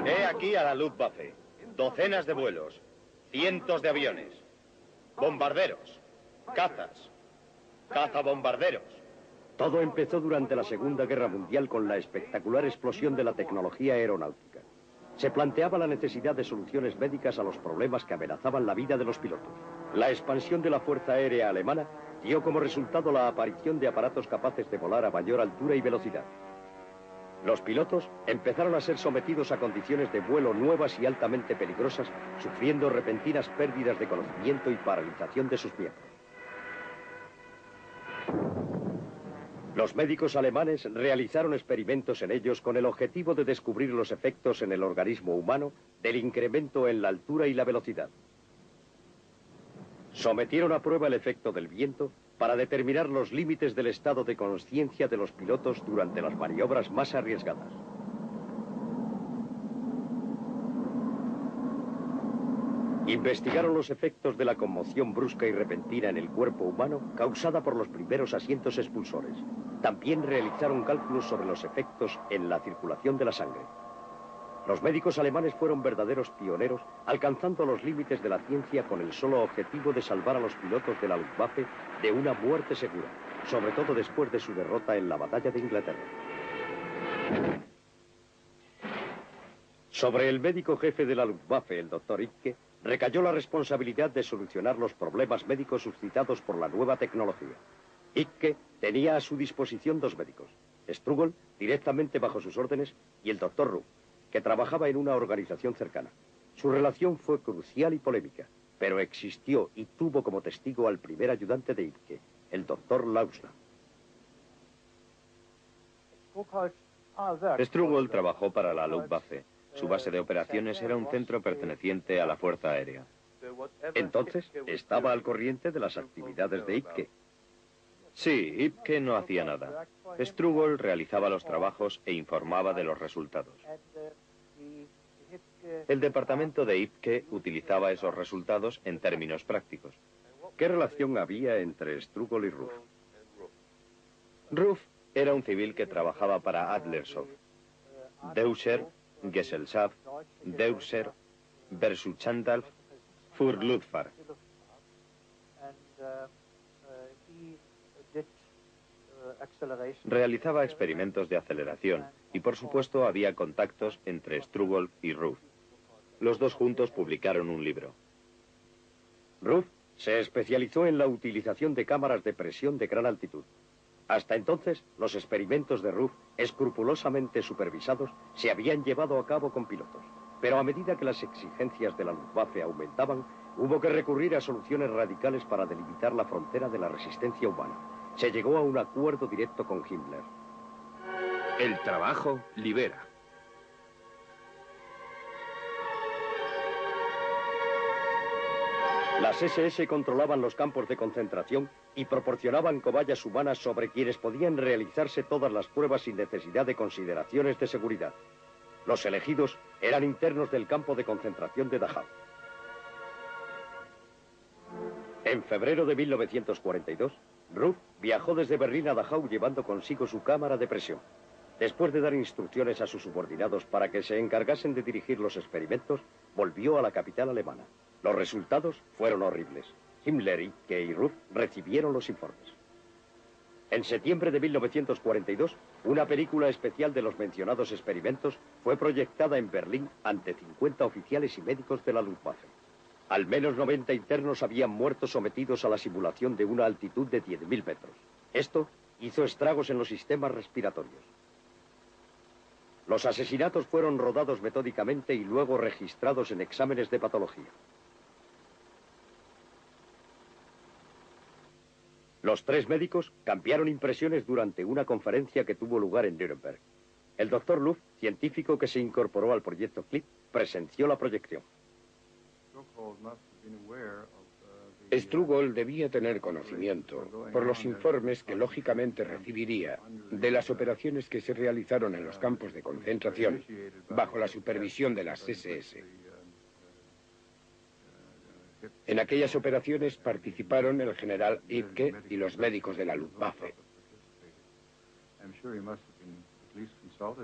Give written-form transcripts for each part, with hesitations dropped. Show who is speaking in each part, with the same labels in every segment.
Speaker 1: He aquí a la Luftwaffe. Docenas de vuelos, cientos de aviones, bombarderos, cazas, cazabombarderos.
Speaker 2: Todo empezó durante la Segunda Guerra Mundial con la espectacular explosión de la tecnología aeronáutica. Se planteaba la necesidad de soluciones médicas a los problemas que amenazaban la vida de los pilotos. La expansión de la Fuerza Aérea Alemana dio como resultado la aparición de aparatos capaces de volar a mayor altura y velocidad. Los pilotos empezaron a ser sometidos a condiciones de vuelo nuevas y altamente peligrosas, sufriendo repentinas pérdidas de conocimiento y paralización de sus miembros. Los médicos alemanes realizaron experimentos en ellos con el objetivo de descubrir los efectos en el organismo humano del incremento en la altura y la velocidad. Sometieron a prueba el efecto del viento para determinar los límites del estado de consciencia de los pilotos durante las maniobras más arriesgadas. Investigaron los efectos de la conmoción brusca y repentina en el cuerpo humano causada por los primeros asientos expulsores. También realizaron cálculos sobre los efectos en la circulación de la sangre. Los médicos alemanes fueron verdaderos pioneros, alcanzando los límites de la ciencia con el solo objetivo de salvar a los pilotos de la Luftwaffe de una muerte segura, sobre todo después de su derrota en la batalla de Inglaterra. Sobre el médico jefe de la Luftwaffe, el doctor Icke, recayó la responsabilidad de solucionar los problemas médicos suscitados por la nueva tecnología. Icke tenía a su disposición dos médicos, Strugol, directamente bajo sus órdenes, y el doctor Rupp, que trabajaba en una organización cercana. Su relación fue crucial y polémica, pero existió y tuvo como testigo al primer ayudante de Icke, el doctor Lausner.
Speaker 1: Strugol trabajó para la Luftwaffe. Su base de operaciones era un centro perteneciente a la Fuerza Aérea.
Speaker 2: Entonces, ¿estaba al corriente de las actividades de Icke?
Speaker 1: Sí, Icke no hacía nada. Strugol realizaba los trabajos e informaba de los resultados. El departamento de Icke utilizaba esos resultados en términos prácticos.
Speaker 2: ¿Qué relación había entre Strugol y Ruff?
Speaker 1: Ruff era un civil que trabajaba para Adlershof. Deuscher, Gesellschaft, Deusser, Versuchandalf, für Luftfahrt. Realizaba experimentos de aceleración y, por supuesto, había contactos entre Strugol y Ruff. Los dos juntos publicaron un libro.
Speaker 2: Ruff se especializó en la utilización de cámaras de presión de gran altitud. Hasta entonces, los experimentos de Ruff, escrupulosamente supervisados, se habían llevado a cabo con pilotos. Pero a medida que las exigencias de la Luftwaffe aumentaban, hubo que recurrir a soluciones radicales para delimitar la frontera de la resistencia humana. Se llegó a un acuerdo directo con Himmler.
Speaker 3: El trabajo libera.
Speaker 2: Las SS controlaban los campos de concentración y proporcionaban cobayas humanas sobre quienes podían realizarse todas las pruebas sin necesidad de consideraciones de seguridad. Los elegidos eran internos del campo de concentración de Dachau. En febrero de 1942, Ruff viajó desde Berlín a Dachau llevando consigo su cámara de presión. Después de dar instrucciones a sus subordinados para que se encargasen de dirigir los experimentos, volvió a la capital alemana. Los resultados fueron horribles. Himmler, Icke y Ruff recibieron los informes. En septiembre de 1942, una película especial de los mencionados experimentos fue proyectada en Berlín ante 50 oficiales y médicos de la Luftwaffe. Al menos 90 internos habían muerto sometidos a la simulación de una altitud de 10.000 metros. Esto hizo estragos en los sistemas respiratorios. Los asesinatos fueron rodados metódicamente y luego registrados en exámenes de patología. Los tres médicos cambiaron impresiones durante una conferencia que tuvo lugar en Nuremberg. El doctor Luft, científico que se incorporó al proyecto CLIP, presenció la proyección.
Speaker 3: Strugol debía tener conocimiento, por los informes que lógicamente recibiría, de las operaciones que se realizaron en los campos de concentración, bajo la supervisión de las SS. En aquellas operaciones participaron el general Icke y los médicos de la Luftwaffe.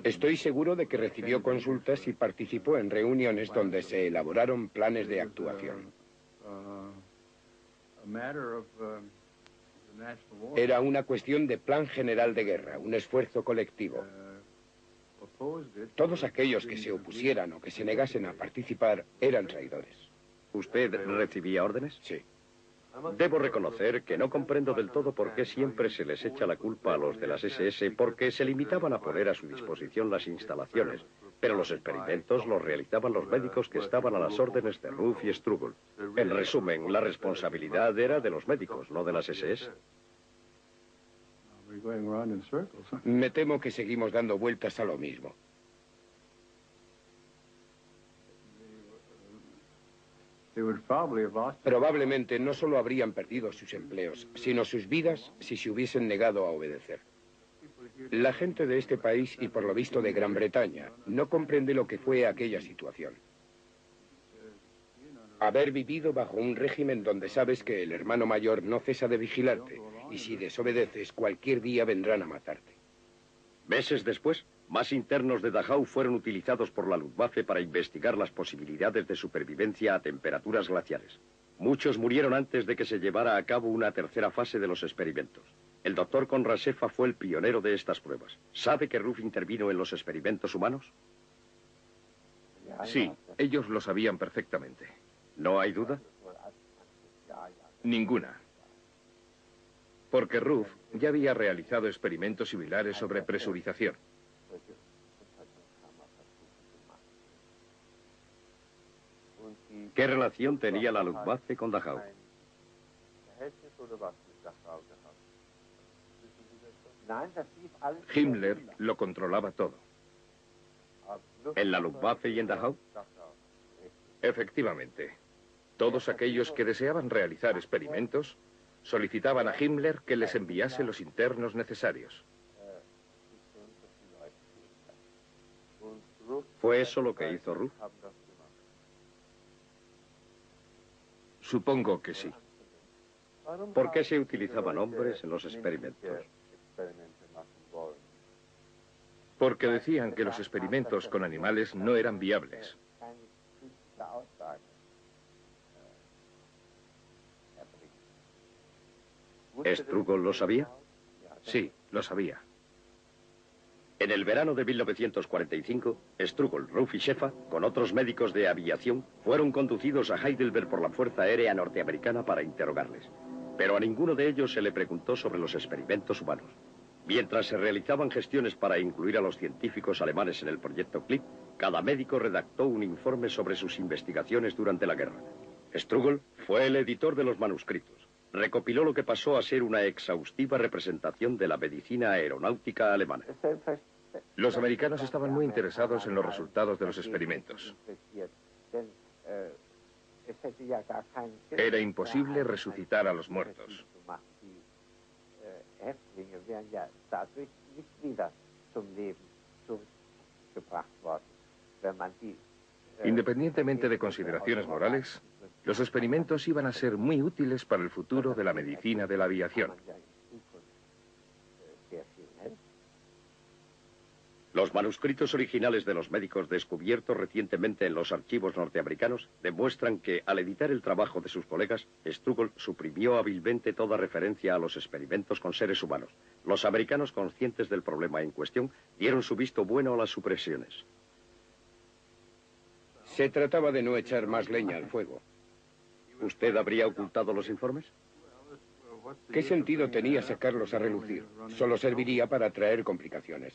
Speaker 3: Estoy seguro de que recibió consultas y participó en reuniones donde se elaboraron planes de actuación. Era una cuestión de plan general de guerra, un esfuerzo colectivo. Todos aquellos que se opusieran o que se negasen a participar eran traidores.
Speaker 2: ¿Usted recibía órdenes?
Speaker 3: Sí.
Speaker 2: Debo reconocer que no comprendo del todo por qué siempre se les echa la culpa a los de las SS, porque se limitaban a poner a su disposición las instalaciones, pero los experimentos los realizaban los médicos que estaban a las órdenes de Ruff y Struggle. En resumen, la responsabilidad era de los médicos, no de las SS.
Speaker 3: Me temo que seguimos dando vueltas a lo mismo. Probablemente no solo habrían perdido sus empleos, sino sus vidas si se hubiesen negado a obedecer. La gente de este país, y por lo visto de Gran Bretaña, no comprende lo que fue aquella situación. Haber vivido bajo un régimen donde sabes que el hermano mayor no cesa de vigilarte, y si desobedeces, cualquier día vendrán a matarte.
Speaker 2: Meses después, más internos de Dachau fueron utilizados por la Luftwaffe para investigar las posibilidades de supervivencia a temperaturas glaciares. Muchos murieron antes de que se llevara a cabo una tercera fase de los experimentos. El doctor Konrad Schäfer fue el pionero de estas pruebas. ¿Sabe que Ruff intervino en los experimentos humanos?
Speaker 4: Sí, ellos lo sabían perfectamente.
Speaker 2: ¿No hay duda?
Speaker 4: Ninguna. Porque Ruff ya había realizado experimentos similares sobre presurización.
Speaker 2: ¿Qué relación tenía la Luftwaffe con Dachau?
Speaker 4: Himmler lo controlaba todo.
Speaker 2: ¿En la Luftwaffe y en Dachau?
Speaker 4: Efectivamente. Todos aquellos que deseaban realizar experimentos solicitaban a Himmler que les enviase los internos necesarios.
Speaker 2: ¿Fue eso lo que hizo Ruff?
Speaker 4: Supongo que sí.
Speaker 2: ¿Por qué se utilizaban hombres en los experimentos?
Speaker 4: Porque decían que los experimentos con animales no eran viables.
Speaker 2: ¿Struggle lo sabía?
Speaker 4: Sí, lo sabía.
Speaker 2: En el verano de 1945, Struggle, Ruff y Schäfer, con otros médicos de aviación, fueron conducidos a Heidelberg por la Fuerza Aérea Norteamericana para interrogarles. Pero a ninguno de ellos se le preguntó sobre los experimentos humanos. Mientras se realizaban gestiones para incluir a los científicos alemanes en el proyecto CLIP, cada médico redactó un informe sobre sus investigaciones durante la guerra. Struggle fue el editor de los manuscritos. Recopiló lo que pasó a ser una exhaustiva representación de la medicina aeronáutica alemana.
Speaker 4: Los americanos estaban muy interesados en los resultados de los experimentos. Era imposible resucitar a los muertos. Independientemente de consideraciones morales, los experimentos iban a ser muy útiles para el futuro de la medicina de la aviación.
Speaker 2: Los manuscritos originales de los médicos descubiertos recientemente en los archivos norteamericanos demuestran que, al editar el trabajo de sus colegas, Struggle suprimió hábilmente toda referencia a los experimentos con seres humanos. Los americanos, conscientes del problema en cuestión, dieron su visto bueno a las supresiones.
Speaker 3: Se trataba de no echar más leña al fuego.
Speaker 2: ¿Usted habría ocultado los informes?
Speaker 3: ¿Qué sentido tenía sacarlos a relucir? Solo serviría para traer complicaciones.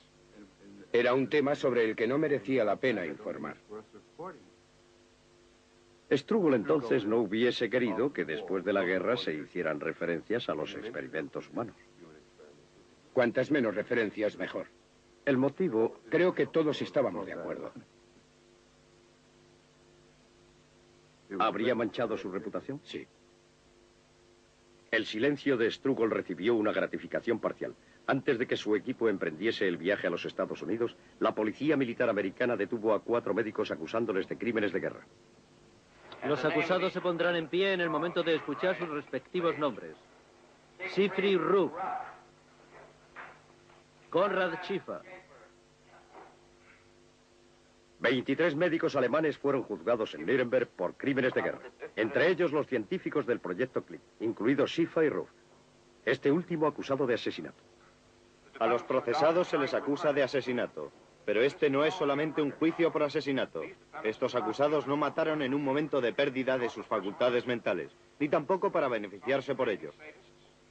Speaker 3: Era un tema sobre el que no merecía la pena informar.
Speaker 2: Struggle entonces no hubiese querido que después de la guerra se hicieran referencias a los experimentos humanos.
Speaker 3: Cuantas menos referencias, mejor.
Speaker 2: El motivo...
Speaker 3: Creo que todos estábamos de acuerdo.
Speaker 2: ¿Habría manchado su reputación?
Speaker 3: Sí.
Speaker 2: El silencio de Struggle recibió una gratificación parcial. Antes de que su equipo emprendiese el viaje a los Estados Unidos, la policía militar americana detuvo a 4 médicos acusándoles de crímenes de guerra.
Speaker 5: Los acusados se pondrán en pie en el momento de escuchar sus respectivos nombres. Siegfried Ruff, Konrad Schäfer,
Speaker 2: 23 médicos alemanes fueron juzgados en Nuremberg por crímenes de guerra, entre ellos los científicos del proyecto Clip, incluidos Schiffer y Ruff, este último acusado de asesinato.
Speaker 1: A los procesados se les acusa de asesinato, pero este no es solamente un juicio por asesinato. Estos acusados no mataron en un momento de pérdida de sus facultades mentales, ni tampoco para beneficiarse por ello.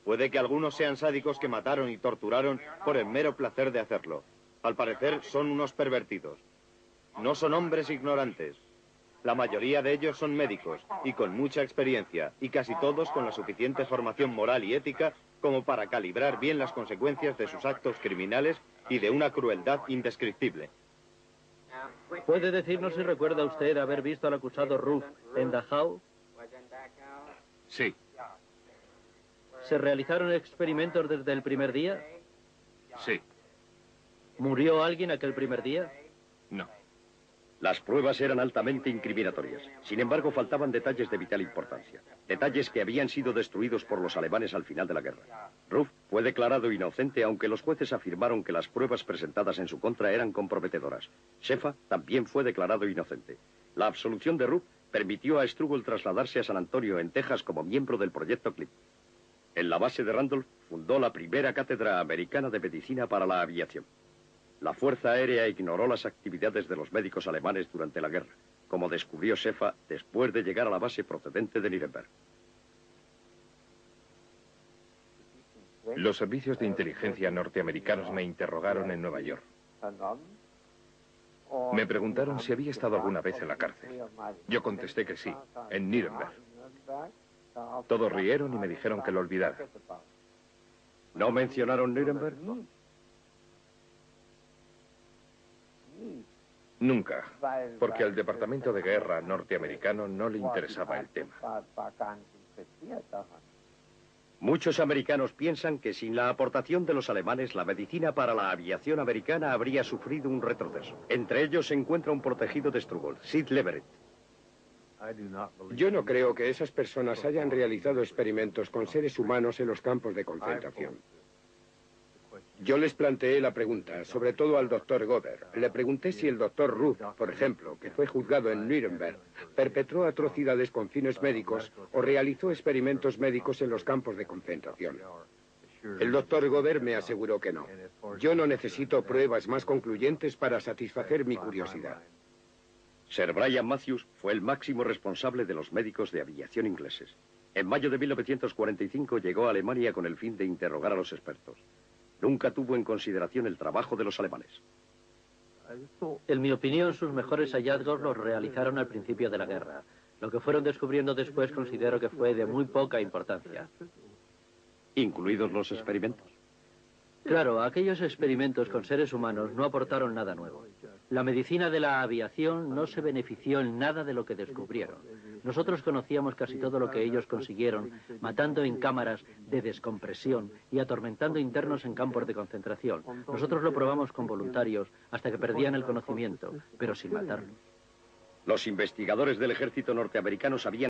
Speaker 1: Puede que algunos sean sádicos que mataron y torturaron por el mero placer de hacerlo. Al parecer son unos pervertidos. No son hombres ignorantes. La mayoría de ellos son médicos y con mucha experiencia, y casi todos con la suficiente formación moral y ética como para calibrar bien las consecuencias de sus actos criminales y de una crueldad indescriptible.
Speaker 5: ¿Puede decirnos si recuerda usted haber visto al acusado Ruff en Dachau?
Speaker 4: Sí,
Speaker 5: ¿Se realizaron experimentos desde el primer día?
Speaker 4: sí,
Speaker 5: ¿Murió alguien aquel primer día?
Speaker 4: no.
Speaker 2: Las pruebas eran altamente incriminatorias. Sin embargo, faltaban detalles de vital importancia. Detalles que habían sido destruidos por los alemanes al final de la guerra. Ruff fue declarado inocente, aunque los jueces afirmaron que las pruebas presentadas en su contra eran comprometedoras. Schäfer también fue declarado inocente. La absolución de Ruff permitió a Strugol trasladarse a San Antonio, en Texas, como miembro del proyecto Clip. En la base de Randolph fundó la primera cátedra americana de medicina para la aviación. La Fuerza Aérea ignoró las actividades de los médicos alemanes durante la guerra, como descubrió Schäfer después de llegar a la base procedente de Nuremberg.
Speaker 4: Los servicios de inteligencia norteamericanos me interrogaron en Nueva York. Me preguntaron si había estado alguna vez en la cárcel. Yo contesté que sí, en Nuremberg. Todos rieron y me dijeron que lo olvidara.
Speaker 2: ¿No mencionaron Nuremberg?
Speaker 4: Nunca, porque al Departamento de Guerra norteamericano no le interesaba el tema.
Speaker 2: Muchos americanos piensan que sin la aportación de los alemanes, la medicina para la aviación americana habría sufrido un retroceso. Entre ellos se encuentra un protegido de Strugol, Sid Leverett.
Speaker 3: Yo no creo que esas personas hayan realizado experimentos con seres humanos en los campos de concentración. Yo les planteé la pregunta, sobre todo al doctor Gober. Le pregunté si el doctor Ruff, por ejemplo, que fue juzgado en Nuremberg, perpetró atrocidades con fines médicos o realizó experimentos médicos en los campos de concentración. El doctor Gober me aseguró que no. Yo no necesito pruebas más concluyentes para satisfacer mi curiosidad.
Speaker 2: Sir Brian Matthews fue el máximo responsable de los médicos de aviación ingleses. En mayo de 1945 llegó a Alemania con el fin de interrogar a los expertos. Nunca tuvo en consideración el trabajo de los alemanes.
Speaker 5: En mi opinión, sus mejores hallazgos los realizaron al principio de la guerra. Lo que fueron descubriendo después considero que fue de muy poca importancia.
Speaker 2: ¿Incluidos los experimentos?
Speaker 5: Claro, aquellos experimentos con seres humanos no aportaron nada nuevo. La medicina de la aviación no se benefició en nada de lo que descubrieron. Nosotros conocíamos casi todo lo que ellos consiguieron, matando en cámaras de descompresión y atormentando internos en campos de concentración. Nosotros lo probamos con voluntarios hasta que perdían el conocimiento, pero sin matarlos.
Speaker 2: Los investigadores del ejército norteamericano sabían